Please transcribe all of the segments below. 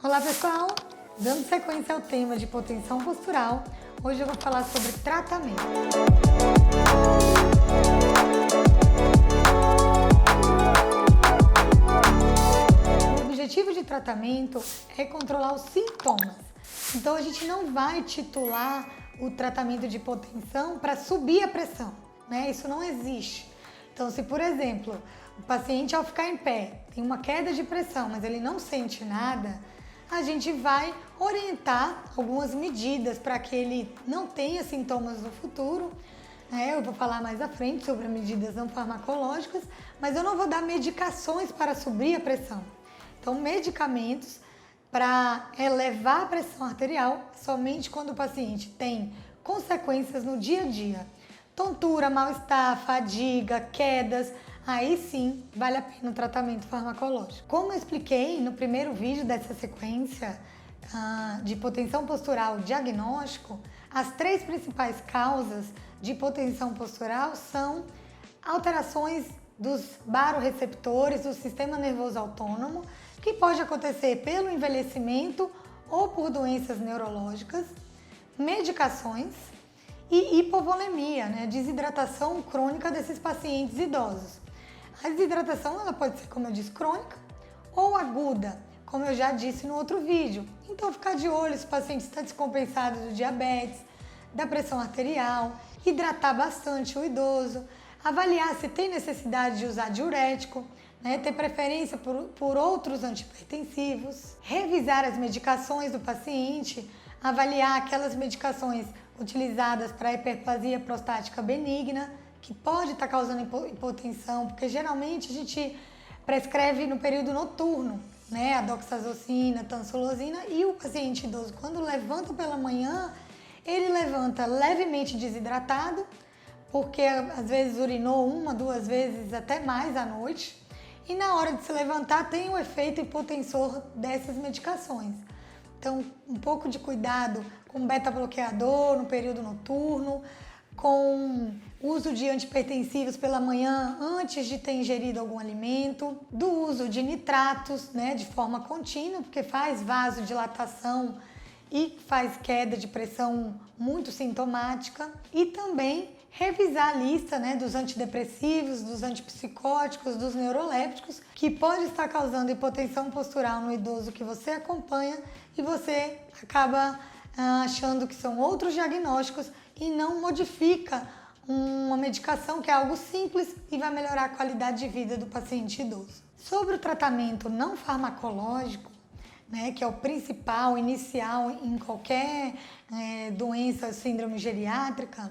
Olá pessoal, dando sequência ao tema de hipotensão postural, hoje eu vou falar sobre tratamento. O objetivo de tratamento é controlar os sintomas, então a gente não vai titular o tratamento de hipotensão para subir a pressão, né? Isso não existe. Então, se por exemplo, o paciente ao ficar em pé tem uma queda de pressão, mas ele não sente nada, a gente vai orientar algumas medidas para que ele não tenha sintomas no futuro. Eu vou falar mais à frente sobre medidas não farmacológicas, mas eu não vou dar medicações para subir a pressão. Então, medicamentos para elevar a pressão arterial somente quando o paciente tem consequências no dia a dia. Tontura, mal-estar, fadiga, quedas, aí sim vale a pena o tratamento farmacológico. Como eu expliquei no primeiro vídeo dessa sequência de hipotensão postural diagnóstico, as três principais causas de hipotensão postural são alterações dos barorreceptores do sistema nervoso autônomo, que pode acontecer pelo envelhecimento ou por doenças neurológicas, medicações e hipovolemia, né? Desidratação crônica desses pacientes idosos. A desidratação ela pode ser, como eu disse, crônica ou aguda, como eu já disse no outro vídeo. Então, ficar de olho se o paciente está descompensado do diabetes, da pressão arterial, hidratar bastante o idoso, avaliar se tem necessidade de usar diurético, né? Ter preferência por outros antihipertensivos, revisar as medicações do paciente, avaliar aquelas medicações utilizadas para hiperplasia prostática benigna, que pode estar causando hipotensão, porque geralmente a gente prescreve no período noturno, né? A doxazocina, tansolosina, e o paciente idoso, quando levanta pela manhã, ele levanta levemente desidratado, porque às vezes urinou uma, duas vezes, até mais à noite, e na hora de se levantar tem o efeito hipotensor dessas medicações. Então, um pouco de cuidado com beta-bloqueador no período noturno, com uso de antihipertensivos pela manhã antes de ter ingerido algum alimento, do uso de nitratos, né, de forma contínua, porque faz vasodilatação e faz queda de pressão muito sintomática, e também revisar a lista, né, dos antidepressivos, dos antipsicóticos, dos neurolépticos, que pode estar causando hipotensão postural no idoso que você acompanha e você acaba achando que são outros diagnósticos e não modifica uma medicação que é algo simples e vai melhorar a qualidade de vida do paciente idoso. Sobre o tratamento não farmacológico, né, que é o principal, inicial em qualquer doença, síndrome geriátrica,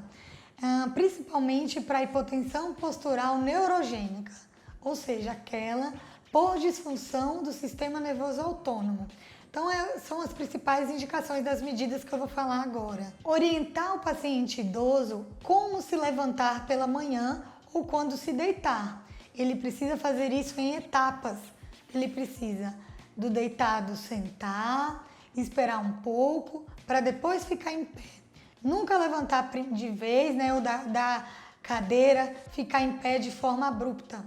principalmente para hipotensão postural neurogênica, ou seja, aquela por disfunção do sistema nervoso autônomo. Então, são as principais indicações das medidas que eu vou falar agora. Orientar o paciente idoso como se levantar pela manhã ou quando se deitar. Ele precisa fazer isso em etapas. Ele precisa do deitado sentar, esperar um pouco, para depois ficar em pé. Nunca levantar de vez, né, ou da cadeira, ficar em pé de forma abrupta.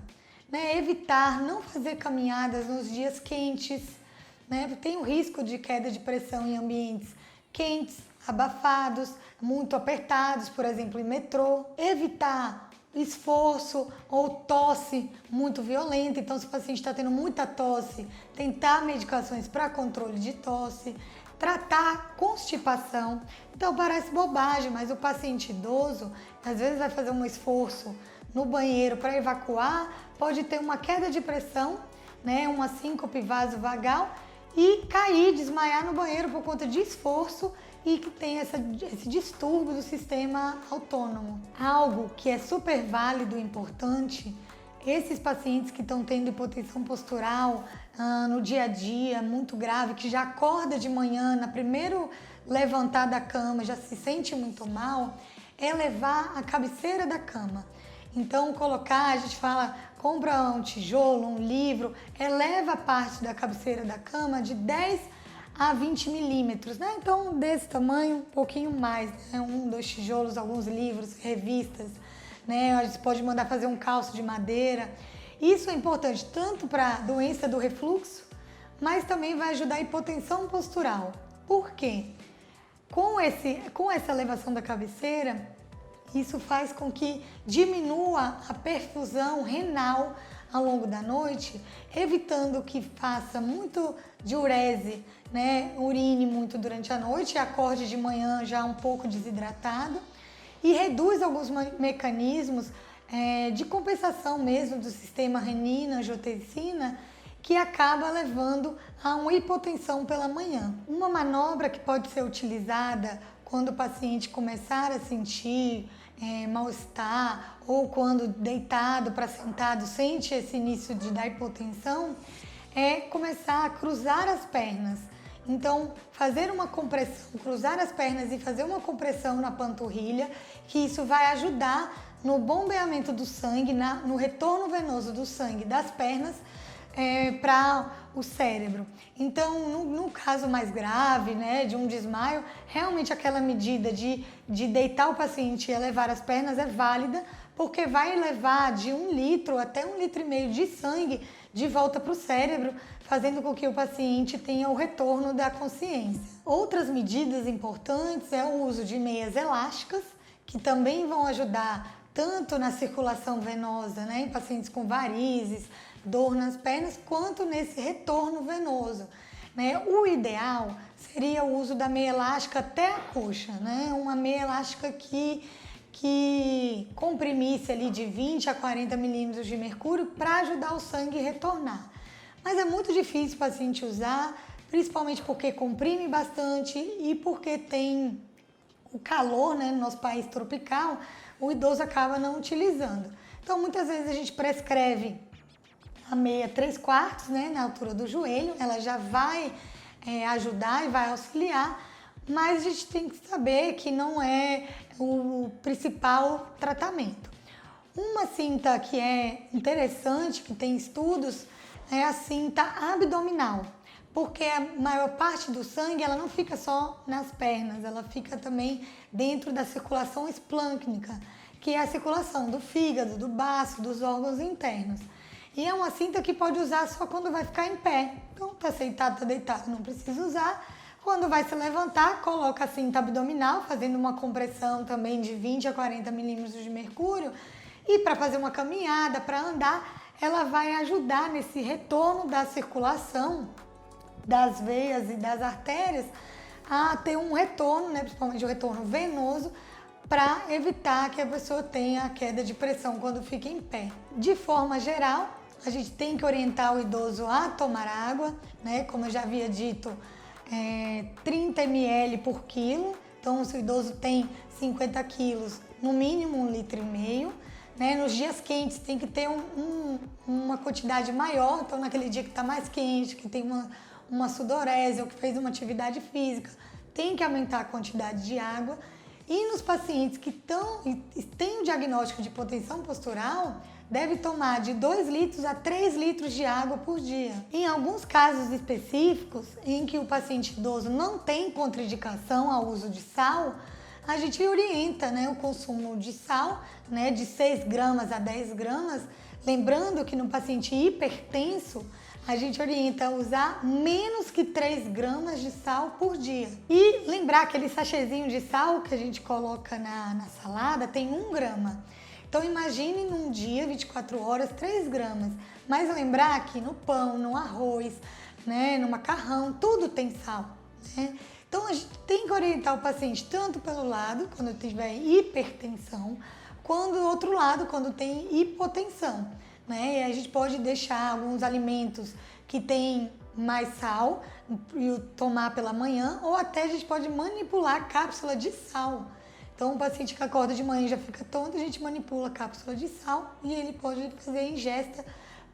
Né? Evitar não fazer caminhadas nos dias quentes, né? Tem o risco de queda de pressão em ambientes quentes, abafados, muito apertados, por exemplo, em metrô. Evitar esforço ou tosse muito violenta. Então, se o paciente está tendo muita tosse, tentar medicações para controle de tosse. Tratar constipação. Então, parece bobagem, mas o paciente idoso, às vezes vai fazer um esforço no banheiro para evacuar, pode ter uma queda de pressão, né, uma síncope vasovagal, e cair, desmaiar no banheiro por conta de esforço e que tem esse distúrbio do sistema autônomo. Algo que é super válido e importante, esses pacientes que estão tendo hipotensão postural no dia a dia, muito grave, que já acorda de manhã, na primeiro levantar da cama, já se sente muito mal, é levar a cabeceira da cama. Então, a gente fala, compra um tijolo, um livro, eleva a parte da cabeceira da cama de 10 a 20 milímetros, né? Então, desse tamanho, um pouquinho mais, né? 1, 2 tijolos, alguns livros, revistas, né? A gente pode mandar fazer um calço de madeira. Isso é importante tanto para a doença do refluxo, mas também vai ajudar a hipotensão postural. Por quê? Com essa elevação da cabeceira, isso faz com que diminua a perfusão renal ao longo da noite, evitando que faça muito diurese, né? Urine muito durante a noite e acorde de manhã já um pouco desidratado, e reduz alguns mecanismos de compensação mesmo do sistema renina-angiotensina, que acaba levando a uma hipotensão pela manhã. Uma manobra que pode ser utilizada quando o paciente começar a sentir mal-estar, ou quando deitado para sentado sente esse início da hipotensão, é começar a cruzar as pernas. Então, fazer uma compressão, cruzar as pernas e fazer uma compressão na panturrilha, que isso vai ajudar no bombeamento do sangue, no retorno venoso do sangue das pernas para o cérebro. Então, no caso mais grave, né, de um desmaio, realmente aquela medida de deitar o paciente e elevar as pernas é válida, porque vai levar de 1 litro até 1,5 litro de sangue de volta para o cérebro, fazendo com que o paciente tenha o retorno da consciência. Outras medidas importantes é o uso de meias elásticas, que também vão ajudar tanto na circulação venosa, né, em pacientes com varizes, dor nas pernas, quanto nesse retorno venoso, né? O ideal seria o uso da meia elástica até a coxa, né? Uma meia elástica que comprimisse ali de 20 a 40 milímetros de mercúrio para ajudar o sangue a retornar. Mas é muito difícil o paciente usar, principalmente porque comprime bastante e porque tem o calor, né, no nosso país tropical, o idoso acaba não utilizando. Então, muitas vezes a gente prescreve a meia 3/4, né, na altura do joelho, ela já vai ajudar e vai auxiliar, mas a gente tem que saber que não é o principal tratamento. Uma cinta que é interessante, que tem estudos, é a cinta abdominal, porque a maior parte do sangue ela não fica só nas pernas, ela fica também dentro da circulação esplâncnica, que é a circulação do fígado, do baço, dos órgãos internos. E é uma cinta que pode usar só quando vai ficar em pé. Então, tá sentado, tá deitado, não precisa usar. Quando vai se levantar, coloca a cinta abdominal, fazendo uma compressão também de 20 a 40 milímetros de mercúrio. E para fazer uma caminhada, para andar, ela vai ajudar nesse retorno da circulação das veias e das artérias a ter um retorno, né, principalmente o retorno venoso, para evitar que a pessoa tenha a queda de pressão quando fica em pé. De forma geral, a gente tem que orientar o idoso a tomar água, né? Como eu já havia dito, 30 ml por quilo. Então, se o idoso tem 50 quilos, no mínimo 1,5 litro. Né? Nos dias quentes tem que ter uma quantidade maior. Então, naquele dia que está mais quente, que tem uma sudorese ou que fez uma atividade física, tem que aumentar a quantidade de água. E nos pacientes que têm o diagnóstico de hipotensão postural, deve tomar de 2 litros a 3 litros de água por dia. Em alguns casos específicos, em que o paciente idoso não tem contraindicação ao uso de sal, a gente orienta, né, o consumo de sal, né, de 6 gramas a 10 gramas. Lembrando que no paciente hipertenso, a gente orienta a usar menos que 3 gramas de sal por dia. E lembrar que aquele sachêzinho de sal que a gente coloca na salada tem 1 grama. Então imagine num dia, 24 horas, 3 gramas. Mas lembrar que no pão, no arroz, né, no macarrão, tudo tem sal, né? Então a gente tem que orientar o paciente tanto pelo lado, quando tiver hipertensão, quanto do outro lado, quando tem hipotensão, né? E a gente pode deixar alguns alimentos que têm mais sal e tomar pela manhã, ou até a gente pode manipular a cápsula de sal. Então, o paciente que acorda de manhã e já fica tonto, a gente manipula a cápsula de sal e ele pode fazer a ingesta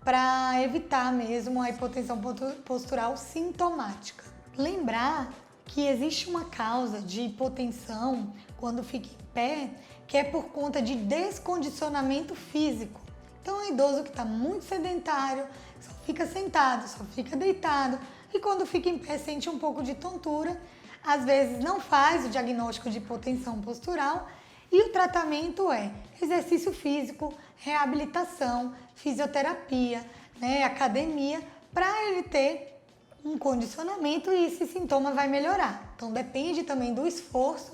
para evitar mesmo a hipotensão postural sintomática. Lembrar que existe uma causa de hipotensão quando fica em pé, que é por conta de descondicionamento físico. Então, é um idoso que está muito sedentário, só fica sentado, só fica deitado e quando fica em pé sente um pouco de tontura. Às vezes não faz o diagnóstico de hipotensão postural e o tratamento é exercício físico, reabilitação, fisioterapia, né, academia, para ele ter um condicionamento e esse sintoma vai melhorar. Então depende também do esforço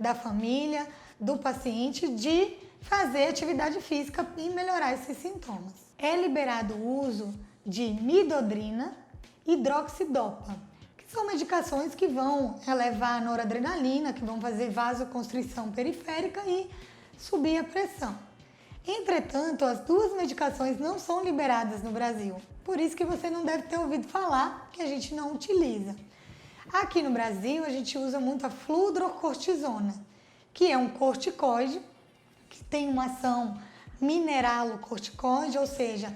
da família, do paciente de fazer atividade física e melhorar esses sintomas. É liberado o uso de midodrina e droxidopa, que são medicações que vão elevar a noradrenalina, que vão fazer vasoconstrição periférica e subir a pressão. Entretanto, as duas medicações não são liberadas no Brasil, por isso que você não deve ter ouvido falar que a gente não utiliza. Aqui no Brasil, a gente usa muito a fludrocortisona, que é um corticoide, que tem uma ação mineralocorticoide, ou seja,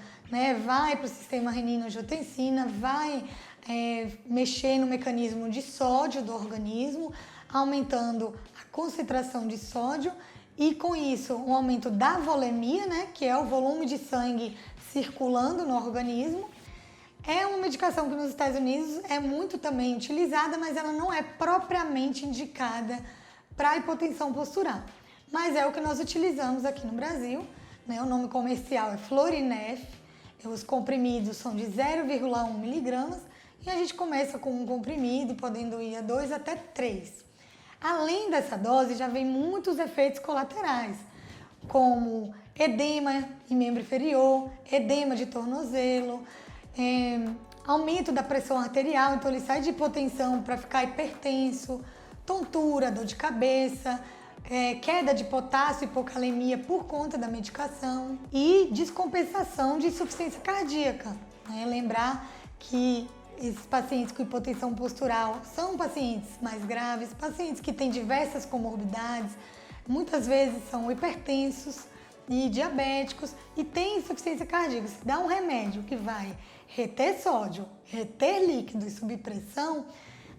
vai para o sistema renina-angiotensina, vai mexer no mecanismo de sódio do organismo, aumentando a concentração de sódio e com isso um aumento da volemia, que é o volume de sangue circulando no organismo. É uma medicação que nos Estados Unidos é muito também utilizada, mas ela não é propriamente indicada para hipotensão postural. Mas é o que nós utilizamos aqui no Brasil, O nome comercial é Florinef, os comprimidos são de 0,1 miligramas e a gente começa com um comprimido, podendo ir a 2 até 3. Além dessa dose, já vem muitos efeitos colaterais, como edema em membro inferior, edema de tornozelo, aumento da pressão arterial, então ele sai de hipotensão para ficar hipertenso, tontura, dor de cabeça, queda de potássio, hipocalemia por conta da medicação e descompensação de insuficiência cardíaca. Lembrar que esses pacientes com hipotensão postural são pacientes mais graves, pacientes que têm diversas comorbidades, muitas vezes são hipertensos e diabéticos e têm insuficiência cardíaca. Se dá um remédio que vai reter sódio, reter líquido e subir pressão,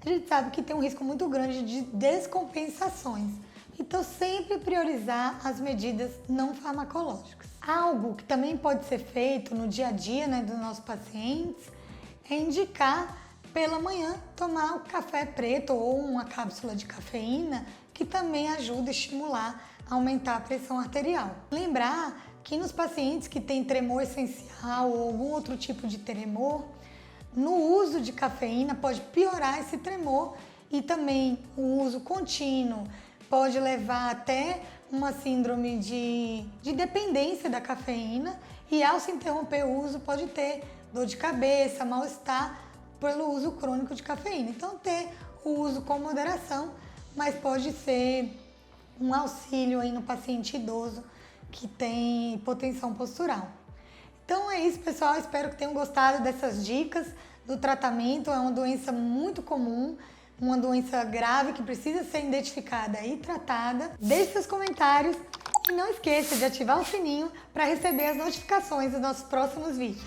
a gente sabe que tem um risco muito grande de descompensações. Então, sempre priorizar as medidas não farmacológicas. Algo que também pode ser feito no dia a dia dos nossos pacientes é indicar pela manhã tomar o café preto ou uma cápsula de cafeína, que também ajuda a estimular, a aumentar a pressão arterial. Lembrar que nos pacientes que têm tremor essencial ou algum outro tipo de tremor, no uso de cafeína pode piorar esse tremor e também o uso contínuo pode levar até uma síndrome de dependência da cafeína e ao se interromper o uso pode ter dor de cabeça, mal-estar pelo uso crônico de cafeína. Então ter o uso com moderação, mas pode ser um auxílio aí no paciente idoso que tem hipotensão postural. Então é isso, pessoal, espero que tenham gostado dessas dicas do tratamento. É uma doença muito comum, uma doença grave que precisa ser identificada e tratada. Deixe seus comentários e não esqueça de ativar o sininho para receber as notificações dos nossos próximos vídeos.